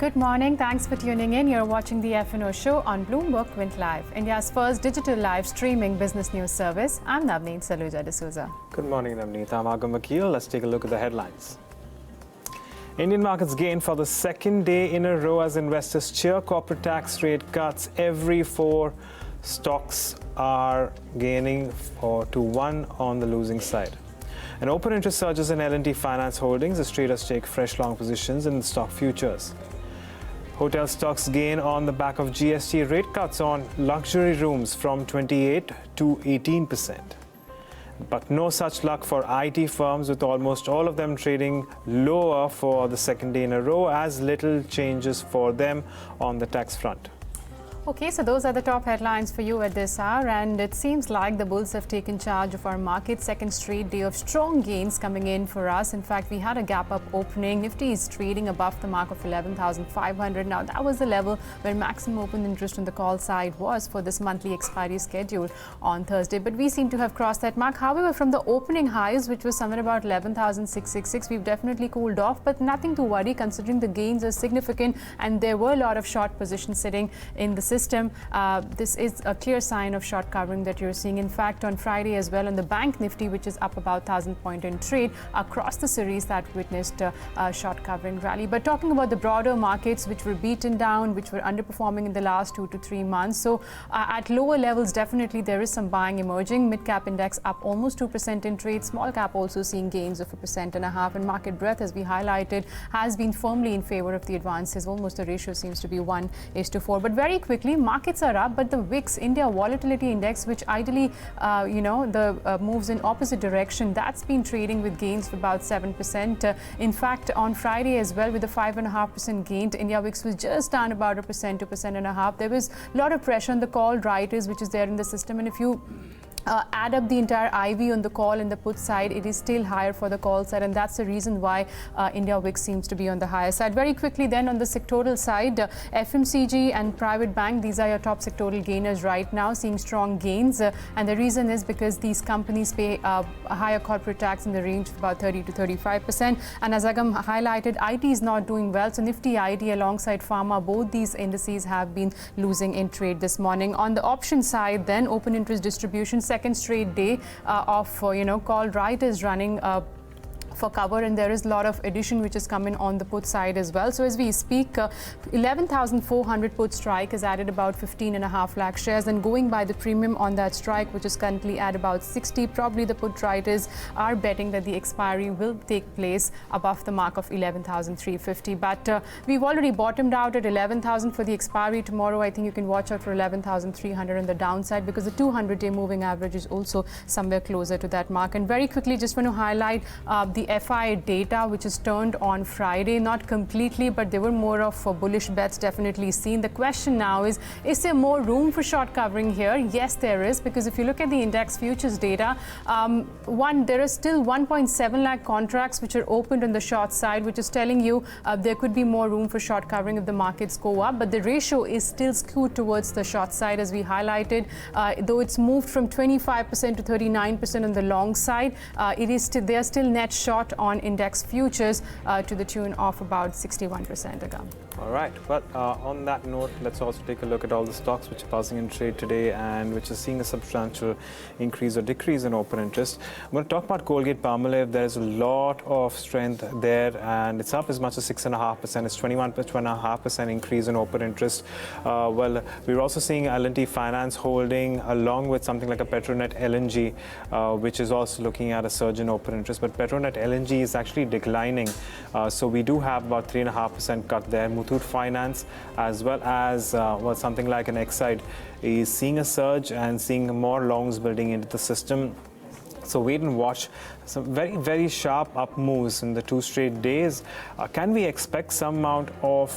Good morning. Thanks for tuning in. You're watching the F&O Show on Bloomberg Quint Live, India's first digital live streaming business news service. I'm NAVNEET'S D'Souza. Good morning, Navneet. I'm Agam Vakil. Let's take a look at the headlines. Indian markets gain for the second day in a row as investors cheer corporate tax rate cuts. Every four stocks are gaining 4-1 on the losing side. An open interest surges in L&T Finance Holdings as traders take fresh long positions in the stock futures. Hotel stocks gain on the back of GST rate cuts on luxury rooms from 28 to 18%. But no such luck for IT firms, with almost all of them trading lower for the second day in a row, as little changes for them on the tax front. Okay, so those are the top headlines for you at this hour, and it seems like the bulls have taken charge of our market. Second straight day of strong gains coming in for us. In fact, we had a gap up opening. Nifty is trading above the mark of 11,500. Now, that was the level where maximum open interest on the call side was for this monthly expiry schedule on Thursday. But we seem to have crossed that mark. However, from the opening highs, which was somewhere about 11,666, we've definitely cooled off, but nothing to worry considering the gains are significant and there were a lot of short positions sitting in the system. This is a clear sign of short covering that you're seeing. In fact, on Friday as well, on the bank Nifty, which is up about 1,000 point in trade across the series, that witnessed a short covering rally. But talking about the broader markets, which were beaten down, which were underperforming in the last 2 to 3 months. So at lower levels, definitely there is some buying emerging. Mid cap index up almost 2% in trade. Small cap also seeing gains of 1.5%. And market breadth, as we highlighted, has been firmly in favor of the advances. Almost the ratio seems to be 1:4. But very quickly, markets are up, but the VIX, India Volatility Index, which ideally, moves in opposite direction, that's been trading with gains of about 7%. In fact, on Friday as well, with a 5.5% gain, India VIX was just down about 1% to 1.5%. There was a lot of pressure on the call writers, which is there in the system, and if you add up the entire IV on the call and the put side, it is still higher for the call side, and that's the reason why India VIX seems to be on the higher side. Very quickly then, on the sectoral side, FMCG and private bank, these are your top sectoral gainers right now, seeing strong gains, and the reason is because these companies pay a higher corporate tax in the range of about 30 to 35%, and as Agam highlighted, IT is not doing well, so Nifty IT alongside Pharma, both these indices have been losing in trade this morning. On the option side then, open interest distribution, second straight day of call writers running for cover, and there is a lot of addition which is coming on the put side as well. So as we speak, 11,400 put strike has added about 15.5 lakh shares, and going by the premium on that strike, which is currently at about 60, probably the put writers are betting that the expiry will take place above the mark of 11,350. But we've already bottomed out at 11,000 for the expiry tomorrow. I think you can watch out for 11,300 on the downside, because the 200-day moving average is also somewhere closer to that mark. And very quickly, just want to highlight the FI data, which is turned on Friday, not completely, but there were more of bullish bets definitely seen. The question now is there more room for short covering here? Yes, there is, because if you look at the index futures data, there are still 1.7 lakh contracts which are opened on the short side, which is telling you there could be more room for short covering if the markets go up, but the ratio is still skewed towards the short side, as we highlighted. Though it's moved from 25% to 39% on the long side, they are still net short on index futures to the tune of about 61% ago. All right. But on that note, let's also take a look at all the stocks which are passing in trade today and which are seeing a substantial increase or decrease in open interest. I'm going to talk about Colgate-Palmolive. There's a lot of strength there, and it's up as much as 6.5%. It's 21.5% increase in open interest. Well, we're also seeing L&T Finance Holding, along with something like a Petronet LNG, which is also looking at a surge in open interest. But Petronet LNG is actually declining. So we do have about 3.5% cut there. Muthoot Finance, as well as something like an Exide, is seeing a surge and seeing more longs building into the system. So wait and watch. Some very, very sharp up moves in the 2 straight days. Can we expect some amount of,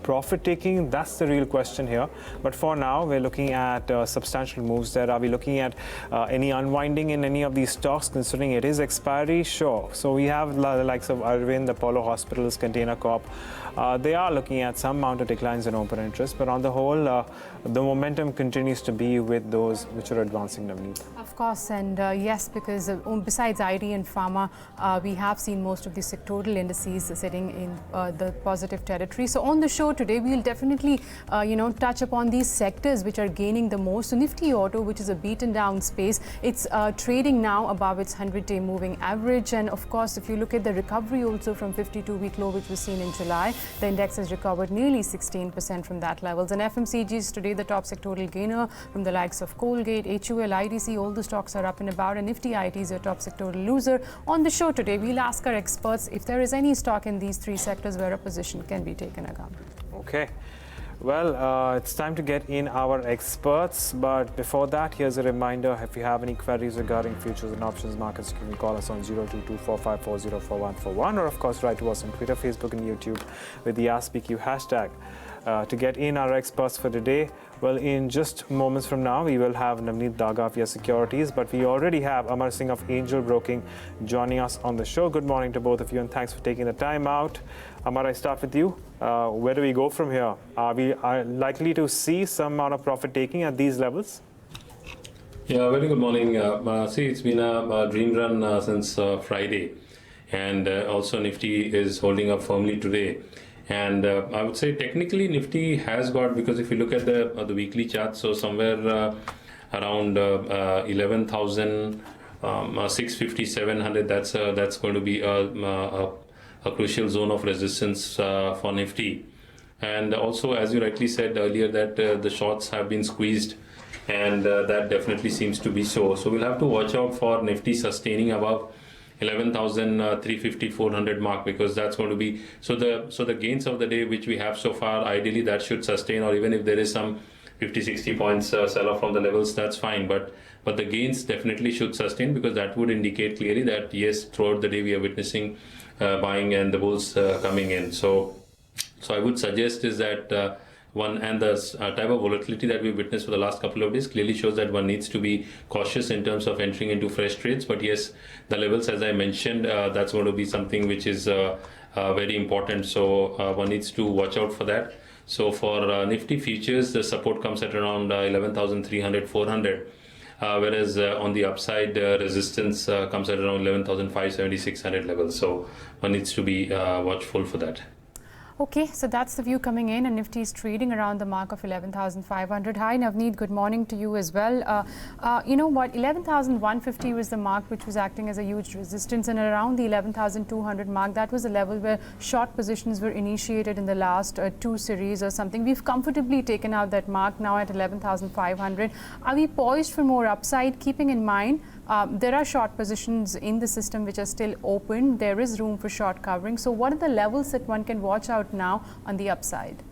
profit taking? That's the real question here. But for now, we're looking at substantial moves there. Are we looking at any unwinding in any of these stocks, considering it is expiry? Sure. So we have the likes of Arvind, Apollo Hospitals, Container Corp. They are looking at some amount of declines in open interest, but on the whole, the momentum continues to be with those which are advancing, Navneet. Of course, and yes, because because besides IT and pharma, we have seen most of the sectoral indices sitting in the positive territory. So on the show today, we'll definitely touch upon these sectors which are gaining the most. So Nifty Auto, which is a beaten down space, it's trading now above its 100-day moving average. And of course, if you look at the recovery also from 52-week low, which was seen in July, the index has recovered nearly 16% from that levels. And FMCGs today, the top sectoral gainer from the likes of Colgate, HUL, IDC, all the stocks are up and about. And Nifty IT is your top sectoral loser. On the show today, we'll ask our experts if there is any stock in these three sectors where a position can be taken. Agam. Okay. Well, it's time to get in our experts, but before that, here's a reminder. If you have any queries regarding futures and options markets, you can call us on 02245404141, or of course write to us on Twitter, Facebook and YouTube with the AskBQ hashtag. To get in our experts for today, well, in just moments from now, we will have Navneet Daga via Securities, but we already have Amar Singh of Angel Broking joining us on the show. Good morning to both of you, and thanks for taking the time out. Amar, I start with you. Where do we go from here? Are we likely to see some amount of profit taking at these levels? Yeah, very good morning. See, it's been a dream run since Friday, and also Nifty is holding up firmly today. And I would say technically Nifty has got, because if you look at the weekly chart, so somewhere around 11,650, 700, that's going to be a crucial zone of resistance for Nifty. And also, as you rightly said earlier, that the shorts have been squeezed, and that definitely seems to be so. So we'll have to watch out for Nifty sustaining above 11,350, 400 mark, because that's going to be so the gains of the day which we have so far, ideally that should sustain, or even if there is some 50-60 points sell off from the levels, that's fine, but the gains definitely should sustain, because that would indicate clearly that yes, throughout the day we are witnessing buying and the bulls coming in. So I would suggest is that the type of volatility that we witnessed for the last couple of days clearly shows that one needs to be cautious in terms of entering into fresh trades. But yes, the levels, as I mentioned, that's going to be something which is very important. So one needs to watch out for that. So for Nifty futures, the support comes at around 11,300, 400. Whereas on the upside, resistance comes at around 11,570, 600 levels. So one needs to be watchful for that. Okay, so that's the view coming in, and Nifty is trading around the mark of 11,500. Hi, Navneet, good morning to you as well. You know what, 11,150 was the mark which was acting as a huge resistance, and around the 11,200 mark, that was the level where short positions were initiated in the last two series or something. We've comfortably taken out that mark now at 11,500. Are we poised for more upside, keeping in mind there are short positions in the system which are still open? There is room for short covering. So what are the levels that one can watch out now on the upside?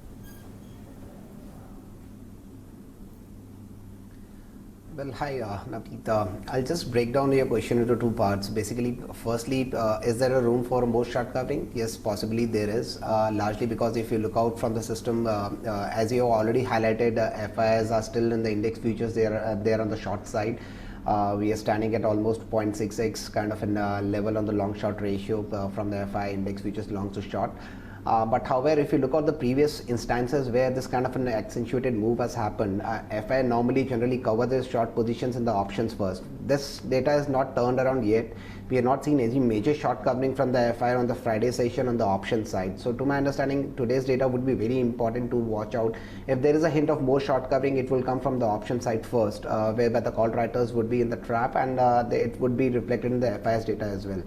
Well, hi, Navneet. I'll just break down your question into two parts. Basically, firstly, is there a room for more short covering? Yes, possibly there is, largely because if you look out from the system, as you already highlighted, FIs are still in the index futures. They are on the short side. We are standing at almost 0.66 kind of a level on the long short ratio from the FI index futures long to short. But however, if you look at the previous instances where this kind of an accentuated move has happened, FI normally generally cover their short positions in the options first. This data is not turned around yet. We are not seeing any major short covering from the FI on the Friday session on the option side. So to my understanding, today's data would be very important to watch out. If there is a hint of more short covering, it will come from the option side first, whereby the call writers would be in the trap, and it would be reflected in the FI's data as well.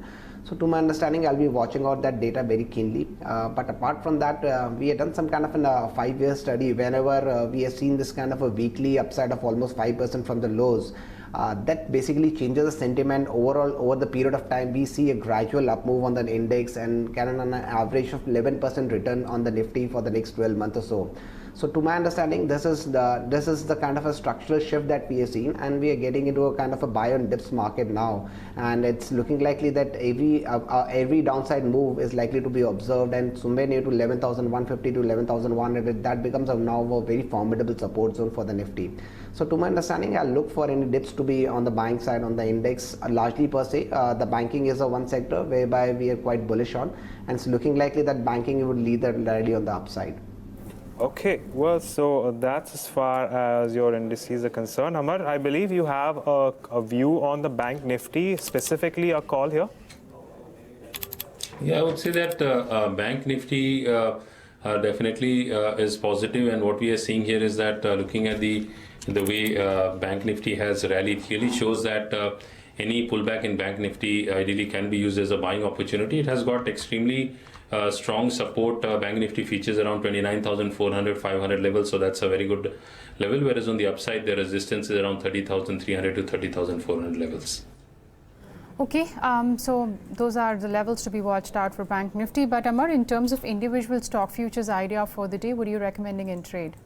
So to my understanding, I'll be watching out that data very keenly. But apart from that, we have done some kind of a 5-year study. Whenever we have seen this kind of a weekly upside of almost 5% from the lows, that basically changes the sentiment overall over the period of time. We see a gradual up move on the index and can on an average of 11% return on the Nifty for the next 12 months or so. So to my understanding, this is the kind of a structural shift that we have seen, and we are getting into a kind of a buy on dips market now, and it's looking likely that every downside move is likely to be observed, and somewhere near to 11,150 to 11,100, that becomes now a very formidable support zone for the Nifty. So to my understanding, I'll look for any dips to be on the buying side on the index. Largely per se, the banking is a one sector whereby we are quite bullish on, and it's looking likely that banking would lead the rally on the upside. Okay, well, so that's as far as your indices are concerned. Amar, I believe you have a view on the Bank Nifty, specifically a call here. Yeah, I would say that Bank Nifty definitely is positive, and what we are seeing here is that looking at the way Bank Nifty has rallied clearly shows that any pullback in Bank Nifty ideally can be used as a buying opportunity. It has got extremely strong support. Bank Nifty features around 29,400, 500 levels, so that's a very good level. Whereas on the upside, the resistance is around 30,300 to 30,400 levels. Okay, so those are the levels to be watched out for Bank Nifty. But Amar, in terms of individual stock futures idea for the day, what are you recommending in trade?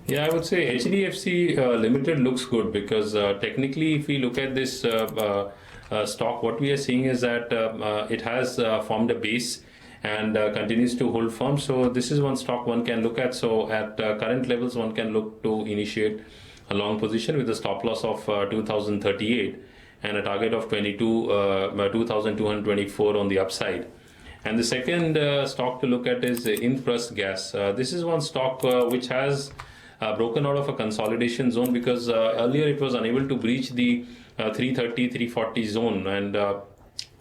Yeah, I would say HDFC Limited looks good because technically, if we look at this stock, what we are seeing is that it has formed a base and continues to hold firm. So this is one stock one can look at. So at current levels, one can look to initiate a long position with a stop loss of 2038 and a target of 2224 on the upside. And the second stock to look at is Inprust Gas. This is one stock which has broken out of a consolidation zone because earlier it was unable to breach the 330, 340 zone, and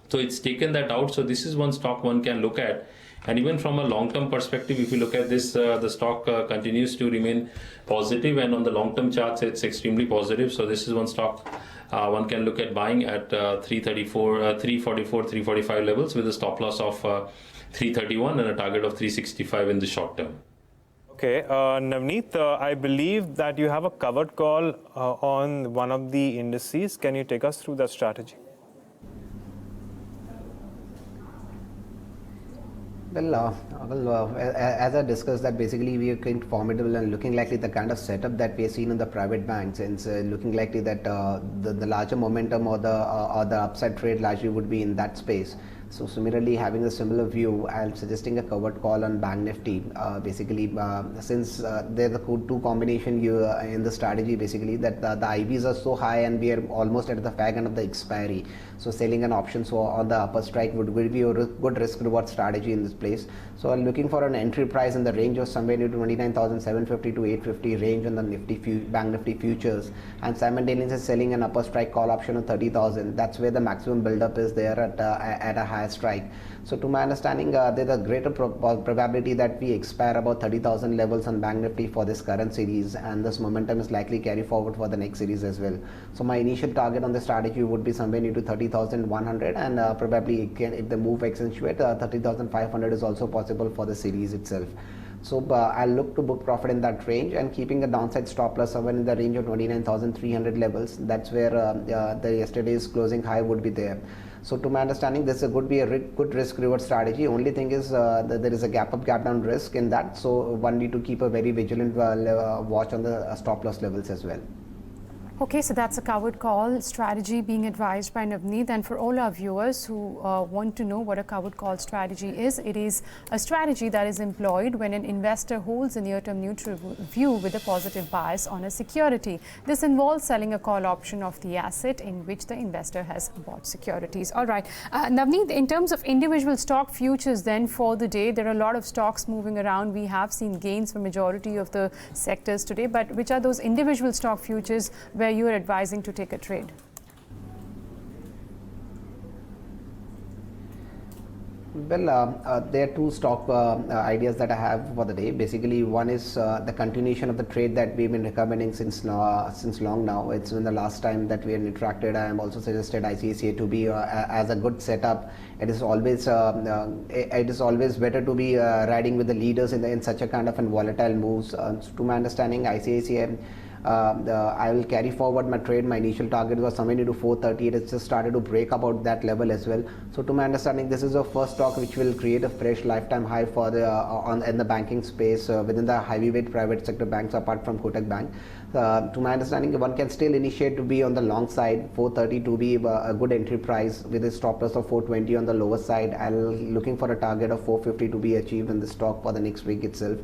so it's taken that out. So this is one stock one can look at. And even from a long-term perspective, if you look at this, the stock continues to remain positive, and on the long-term charts, it's extremely positive. So this is one stock one can look at buying at 344, 345 levels with a stop loss of 331 and a target of 365 in the short term. Okay, Navneet, I believe that you have a covered call on one of the indices. Can you take us through that strategy? Well, as I discussed, that basically we are quite formidable and looking likely the kind of setup that we have seen in the private banks, and looking likely that the larger momentum or the upside trade largely would be in that space. So similarly, having a similar view, I'm suggesting a covered call on Bank Nifty. Basically, since there's a two combination in the strategy, basically that the IBs are so high and we are almost at the fag end of the expiry. So selling an option so on the upper strike would be a good risk reward strategy in this place. So I'm looking for an entry price in the range of somewhere near 29,750 to 850 range on the Bank Nifty futures, and simultaneously selling an upper strike call option of 30,000. That's where the maximum buildup is there at a higher strike. So to my understanding, there's a greater probability that we expire about 30,000 levels on Bank Nifty for this current series, and this momentum is likely carry forward for the next series as well. So my initial target on the strategy would be somewhere near to 30,100, and probably if the move accentuate, 30,500 is also possible for the series itself. So I'll look to book profit in that range and keeping a downside stop loss somewhere in the range of 29,300 levels. That's where the yesterday's closing high would be there. So to my understanding, this would be a good risk reward strategy. Only thing is that there is a gap up gap down risk in that, so one need to keep a very vigilant watch on the stop loss levels as well. Okay, so that's a covered call strategy being advised by Navneet. And for all our viewers who want to know what a covered call strategy is, it is a strategy that is employed when an investor holds a near-term neutral view with a positive bias on a security. This involves selling a call option of the asset in which the investor has bought securities. All right, Navneet, in terms of individual stock futures then for the day, there are a lot of stocks moving around. We have seen gains for majority of the sectors today, but which are those individual stock futures where you are advising to take a trade? Well, there are two stock ideas that I have for the day. Basically, one is the continuation of the trade that we've been recommending since long now. It's been the last time that we had interacted. I am also suggested ICICI to be as a good setup. It is always better to be riding with the leaders in such a kind of volatile moves. To my understanding, ICICI. I will carry forward my trade. My initial target was somewhere into 430. It has just started to break about that level as well. So to my understanding, this is the first stock which will create a fresh lifetime high for the in the banking space within the heavyweight private sector banks apart from Kotak Bank. To my understanding, one can still initiate to be on the long side. 430 to be a good entry price with a stop loss of 420 on the lower side. I'm looking for a target of 450 to be achieved in the stock for the next week itself.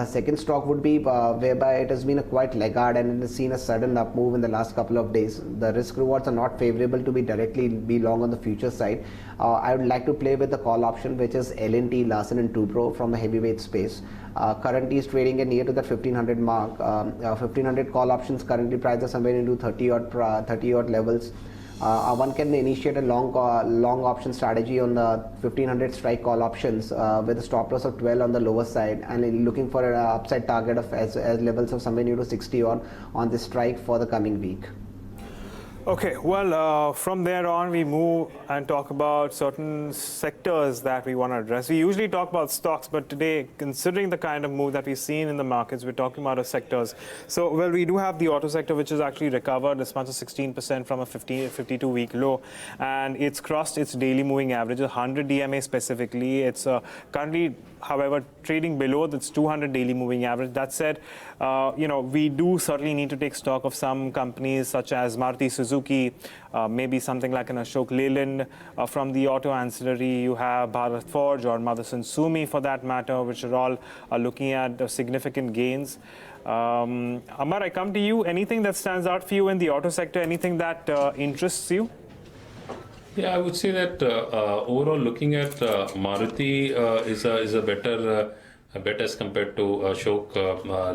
Second stock would be whereby it has been a quite laggard and it has seen a sudden up move in the last couple of days. The risk rewards are not favorable to be directly be long on the future side. I would like to play with the call option, which is L&T, Larsen and Toubro from a heavyweight space. Currently is trading at near to that 1500 mark. 1500 call options currently priced are somewhere into 30 odd levels. One can initiate a long option strategy on the 1500 strike call options with a stop loss of 12 on the lower side, and looking for an upside target of as levels of somewhere near to 60 on this strike for the coming week. Okay, well, from there on, we move and talk about certain sectors that we want to address. We usually talk about stocks, but today, considering the kind of move that we've seen in the markets, we're talking about sectors. So, well, we do have the auto sector, which has actually recovered as much as 16% from a 52-week low, and it's crossed its daily moving average, 100 DMA specifically. It's currently, however, trading below its 200 daily moving average. That said, we do certainly need to take stock of some companies such as Maruti Suzuki, maybe something like an Ashok Leyland. From the auto ancillary, you have Bharat Forge or Motherson Sumi for that matter, which are all looking at significant gains. Amar, I come to you. Anything that stands out for you in the auto sector? Anything that interests you? Yeah, I would say that overall, looking at Maruti is a better bet as compared to Ashok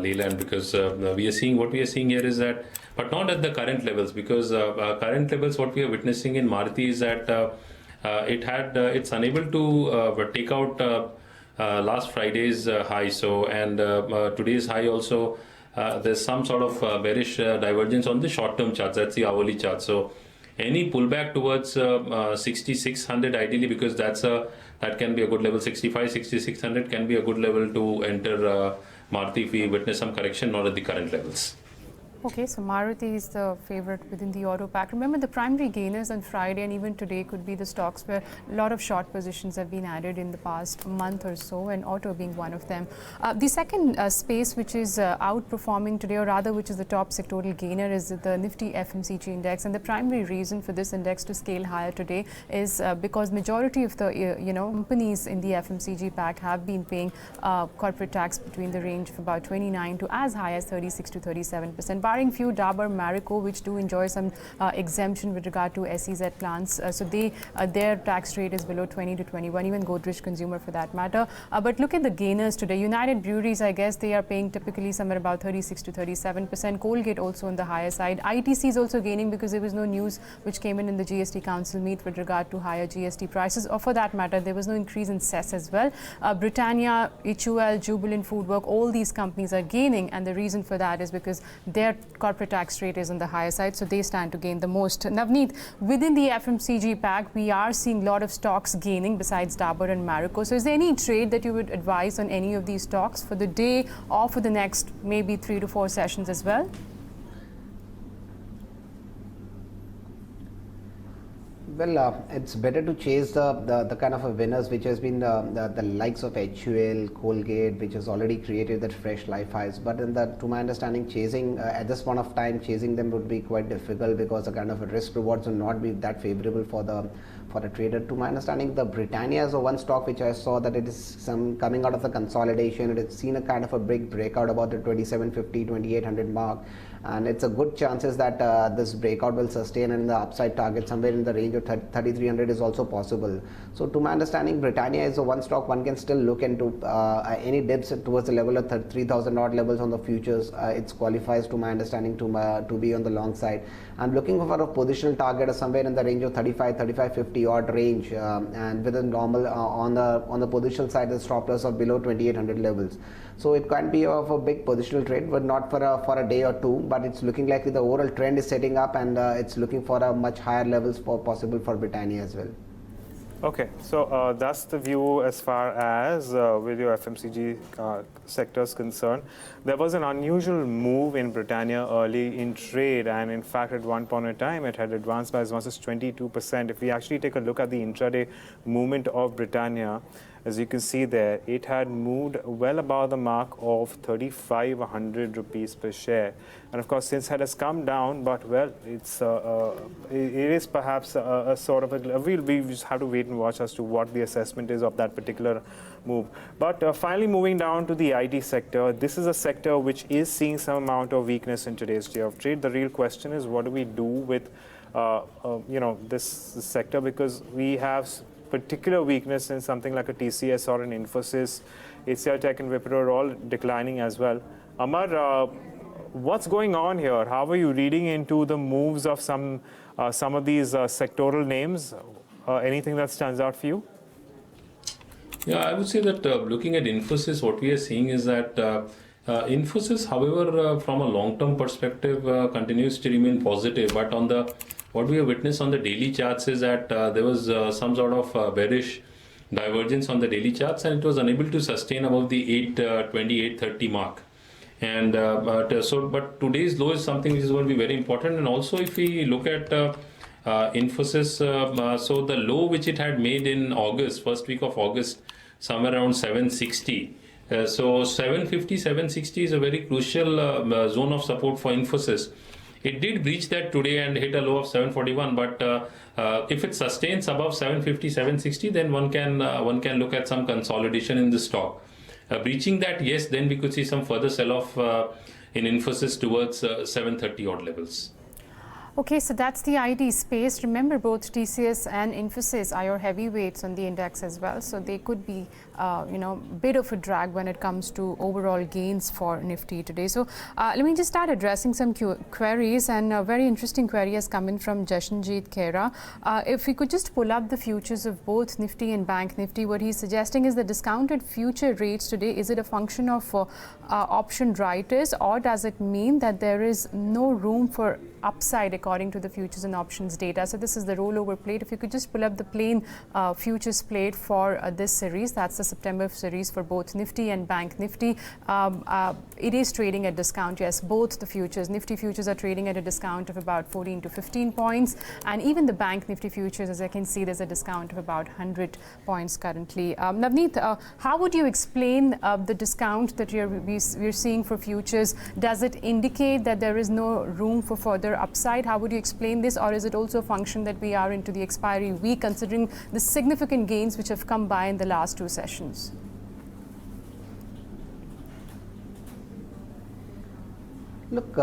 Leyland, because we are seeing what we are seeing here is that, but not at the current levels, because current levels what we are witnessing in Maruti is that it's unable to take out last Friday's high. So and today's high also, there's some sort of bearish divergence on the short-term charts. That's the hourly chart. So any pullback towards 6600 ideally, because that can be a good level. 6600 can be a good level to enter Maruti if we witness some correction, not at the current levels. Okay, so Maruti is the favorite within the auto pack. Remember, the primary gainers on Friday and even today could be the stocks where a lot of short positions have been added in the past month or so, and auto being one of them. The second space which is outperforming today, or rather which is the top sectoral gainer, is the Nifty FMCG index. And the primary reason for this index to scale higher today is because majority of the companies in the FMCG pack have been paying corporate tax between the range of about 29 to as high as 36 to 37%. Barring few, Daga, Marico, which do enjoy some exemption with regard to SEZ plants. So their tax rate is below 20 to 21, even Godrej Consumer for that matter. But look at the gainers today. United Breweries, I guess they are paying typically somewhere about 36 to 37%. Colgate also on the higher side. ITC is also gaining because there was no news which came in the GST Council meet with regard to higher GST prices, or for that matter, there was no increase in cess as well. Britannia, HUL, Jubilant Foodwork, all these companies are gaining, and the reason for that is because their corporate tax rate is on the higher side, so they stand to gain the most. Navneet, within the FMCG pack, we are seeing a lot of stocks gaining besides Dabur and Marico. So is there any trade that you would advise on any of these stocks for the day or for the next maybe 3 to 4 sessions as well? Well, it's better to chase the kind of a winners which has been the likes of HUL, Colgate, which has already created that fresh life highs. But to my understanding, chasing at this point of time, chasing them would be quite difficult because the kind of a risk rewards will not be that favorable for the trader. To my understanding, the Britannia is the one stock which I saw that it is coming out of the consolidation. It has seen a kind of a big breakout about the 2750, 2800 mark. And it's a good chances that this breakout will sustain, and the upside target somewhere in the range of 3300 is also possible. So to my understanding, Britannia is the one stock one can still look into. Any dips towards the level of 3000 odd levels on the futures, it qualifies to my understanding to be on the long side. I'm looking for a positional target of somewhere in the range of 3550 odd range, and with a normal on the positional side, the stop loss of below 2800 levels. So it can be of a big positional trade, but not for a day or two. But it's looking like the overall trend is setting up, and it's looking for a much higher levels possible for Britannia as well. Okay, so that's the view as far as with your FMCG sector is concerned. There was an unusual move in Britannia early in trade, and in fact at one point in time it had advanced by as much as 22%. If we actually take a look at the intraday movement of Britannia, As you can see there, it had moved well above the mark of 3,500 rupees per share. And of course, since it has come down, but well, it is perhaps a sort of we just have to wait and watch as to what the assessment is of that particular move. But finally, moving down to the IT sector, this is a sector which is seeing some amount of weakness in today's day of trade. The real question is, what do we do with this sector, because we have particular weakness in something like a TCS or an Infosys. HCL Tech and Wipro are all declining as well. Amar, what's going on here? How are you reading into the moves of some of these sectoral names? Anything that stands out for you? Yeah, I would say that looking at Infosys, what we are seeing is that Infosys, however, from a long-term perspective, continues to remain positive. But on what we have witnessed on the daily charts is that there was some sort of bearish divergence on the daily charts, and it was unable to sustain above the 820, 830 mark. And but today's low is something which is going to be very important. And also, if we look at Infosys, so the low which it had made in August, first week of August, somewhere around 760. So 750, 760 is a very crucial zone of support for Infosys. It did breach that today and hit a low of 741, but if it sustains above 750, 760, then one can look at some consolidation in the stock. Breaching that, yes, then we could see some further sell-off in Infosys towards 730 odd levels. Okay, so that's the IT space. Remember, both TCS and Infosys are your heavyweights on the index as well. So they could be, bit of a drag when it comes to overall gains for Nifty today. So let me just start addressing some queries. And a very interesting query has come in from Jashanjeet Khera. If we could just pull up the futures of both Nifty and Bank Nifty, what he's suggesting is the discounted future rates today, is it a function of option writers, or does it mean that there is no room for upside according to the futures and options data? So this is the rollover plate. If you could just pull up the plain futures plate for this series, that's the September series for both Nifty and Bank Nifty. It is trading at discount, yes, both the futures. Nifty futures are trading at a discount of about 14 to 15 points, and even the Bank Nifty futures, as I can see, there's a discount of about 100 points currently. Navneet, how would you explain the discount that we're seeing for futures? Does it indicate that there is no room for further upside? How would you explain this? Or is it also a function that we are into the expiry week, considering the significant gains which have come by in the last two sessions? Look,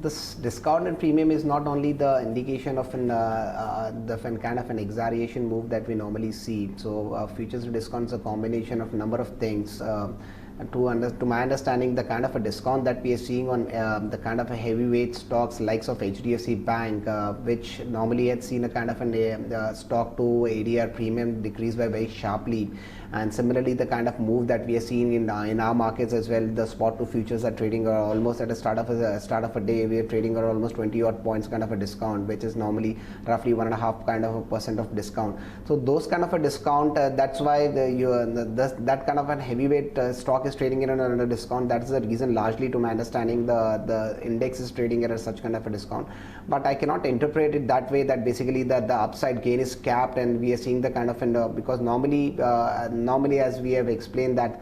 this discount and premium is not only the indication of the kind of an exaggeration move that we normally see. So futures discount is a combination of number of things. To my understanding, the kind of a discount that we are seeing on the kind of a heavyweight stocks likes of HDFC Bank, which normally had seen a kind of a stock to ADR premium decrease by very sharply. And similarly, the kind of move that we are seeing in our markets as well, the spot to futures are trading almost at a start of a day. We are trading at almost 20 odd points kind of a discount, which is normally roughly 1.5 kind of a % of discount. So those kind of a discount, that's why that kind of a heavyweight stock is trading in a discount. That's the reason, largely to my understanding, the index is trading at such kind of a discount. But I cannot interpret it that way, that basically the upside gain is capped and we are seeing the kind of because normally, as we have explained, that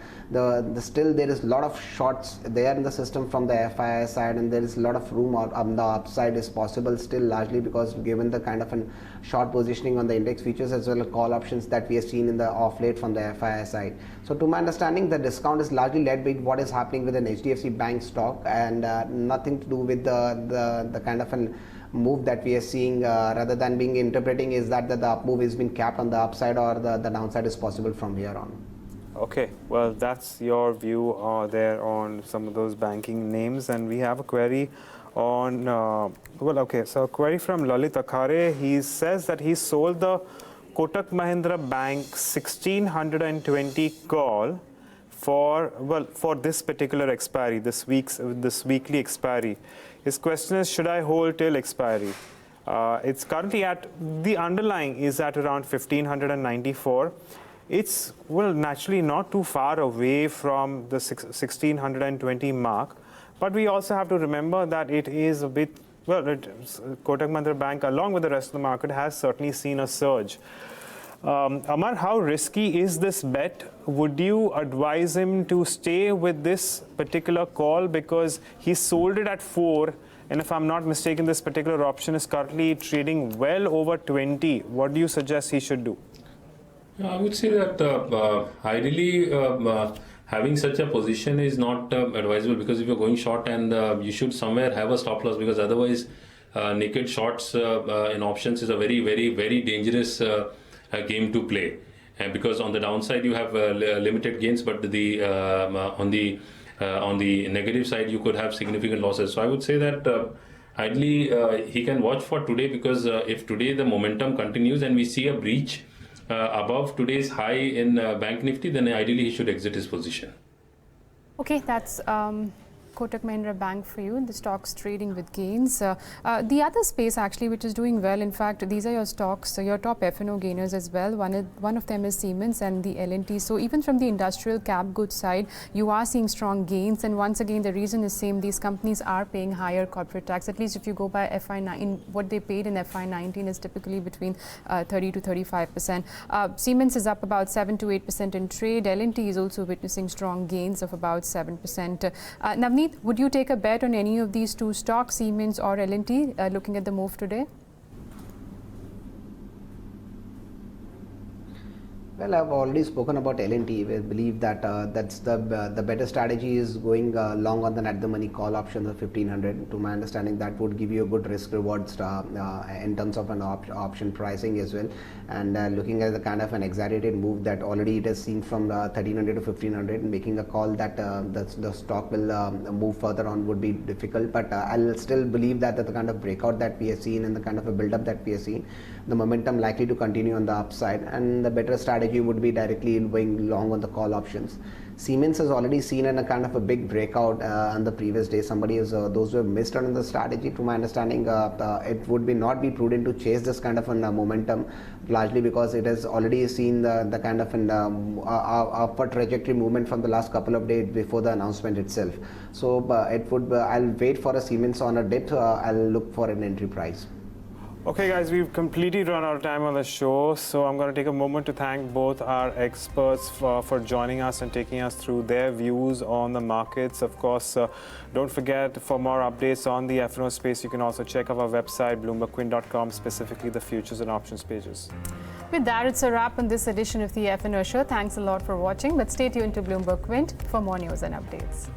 still there is a lot of shorts there in the system from the FII side, and there is a lot of room on the upside is possible still, largely because given the kind of a short positioning on the index futures as well as call options that we have seen in the off late from the FII side. So to my understanding, the discount is largely led by what is happening with an HDFC Bank stock, and nothing to do with the kind of an move that we are seeing, rather than being interpreting is that the up move has been capped on the upside, or the downside is possible from here on. Okay, well, that's your view there on some of those banking names. And we have a query on, so a query from Lalit Akhare. He says that he sold the Kotak Mahindra Bank 1620 call for this particular expiry, this weekly expiry. His question is, should I hold till expiry? It's currently the underlying is at around 1594. It's, naturally not too far away from the 1620 mark. But we also have to remember that it is a bit, Kotak Mahindra Bank, along with the rest of the market, has certainly seen a surge. Amar, how risky is this bet? Would you advise him to stay with this particular call because he sold it at 4, and if I'm not mistaken, this particular option is currently trading well over 20. What do you suggest he should do? I would say that ideally having such a position is not advisable, because if you're going short, and you should somewhere have a stop loss, because otherwise naked shorts in options is a very, very, very dangerous game to play. And because on the downside you have limited gains, but on the negative side you could have significant losses. So I would say that ideally he can watch for today, because if today the momentum continues and we see a breach above today's high in Bank Nifty, then ideally he should exit his position. Okay, that's Kotak Mahindra Bank for you. The stock's trading with gains. The other space actually which is doing well, in fact, these are your stocks, your top F&O gainers as well. One of them is Siemens and the L&T. So even from the industrial cap goods side, you are seeing strong gains. And once again, the reason is same. These companies are paying higher corporate tax. At least if you go by FY9, what they paid in FY19 is typically between 30 to 35%. Siemens is up about 7 to 8% in trade. L&T is also witnessing strong gains of about 7%. Navneet, would you take a bet on any of these two stocks, Siemens or L&T, looking at the move today? Well, I've already spoken about L&T. We believe that that's the better strategy is going long on the at-the-money call option of 1500. To my understanding, that would give you a good risk-reward in terms of an option pricing as well. And looking at the kind of an exaggerated move that already it has seen from 1300 to 1500, making a call that the stock will move further on would be difficult. But I'll still believe that the kind of breakout that we have seen and the kind of a build-up that we have seen, the momentum likely to continue on the upside, and the better strategy would be directly going long on the call options. Siemens has already seen a kind of a big breakout on the previous day. Somebody is those who have missed on the strategy. To my understanding, it would not be prudent to chase this kind of a momentum, largely because it has already seen the kind of an upward trajectory movement from the last couple of days before the announcement itself. So I'll wait for a Siemens on a dip. I'll look for an entry price. Okay guys, we've completely run out of time on the show, so I'm going to take a moment to thank both our experts for joining us and taking us through their views on the markets. Of course, don't forget, for more updates on the F&O space, you can also check out our website, bloombergquint.com, specifically the futures and options pages. With that, it's a wrap on this edition of the F&O Show. Thanks a lot for watching, but stay tuned to Bloomberg Quint for more news and updates.